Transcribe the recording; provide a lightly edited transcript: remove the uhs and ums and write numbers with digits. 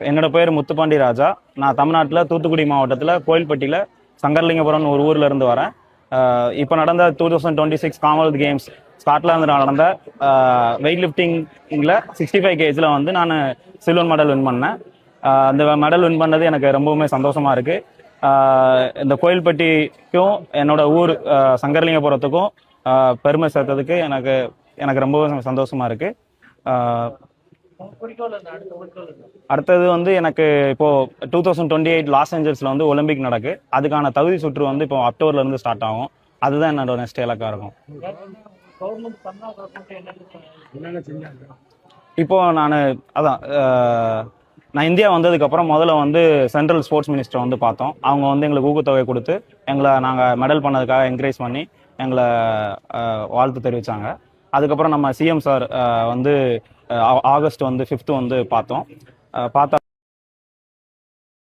என்னோட பேர் முத்துப்பாண்டி ராஜா. நான் தமிழ்நாட்டில் தூத்துக்குடி மாவட்டத்தில் கோயில்பட்டியில் சங்கரலிங்கபுரம்னு ஒரு ஊரில் இருந்து வரேன். இப்போ நடந்த 2026 காமன்வெல்த் கேம்ஸ் ஸ்காட்லாந்தில் நடந்த வெயிட் லிஃப்டிங்கில் 65 கேஜில் வந்து நான் சில்வர் மெடல் வின் பண்ணேன். அந்த மெடல் வின் பண்ணது எனக்கு ரொம்பவுமே சந்தோஷமாக இருக்குது. இந்த கோயில்பட்டிக்கும் என்னோட ஊர் சங்கரலிங்கபுரத்துக்கும் பெருமை சேர்த்ததுக்கு எனக்கு எனக்கு ரொம்பவே சந்தோஷமாக இருக்குது. அடுத்தது வந்து எனக்கு இப்போ 2028 லாஸ் ஏஞ்சல்ஸ்ல வந்து ஒலிம்பிக் நடக்கு. அதுக்கான தகுதி சுற்று வந்து இப்போ அக்டோபர்ல இருந்து ஸ்டார்ட் ஆகும். அதுதான் என்னோட நெக்ஸ்ட் இலக்கா இருக்கும். இப்போ நான் இந்தியா வந்ததுக்கு அப்புறம் முதல்ல வந்து சென்ட்ரல் ஸ்போர்ட்ஸ் மினிஸ்டர் வந்து பார்த்தோம். அவங்க வந்து எங்களுக்கு ஊக்கத்தொகை கொடுத்து நாங்கள் மெடல் பண்ணதுக்காக என்கரேஜ் பண்ணி எங்களை வாழ்த்து தெரிவித்தாங்க. அதுக்கப்புறம் நம்ம சிஎம் சார் வந்து ஆகஸ்ட் வந்து 5th வந்து பார்த்தா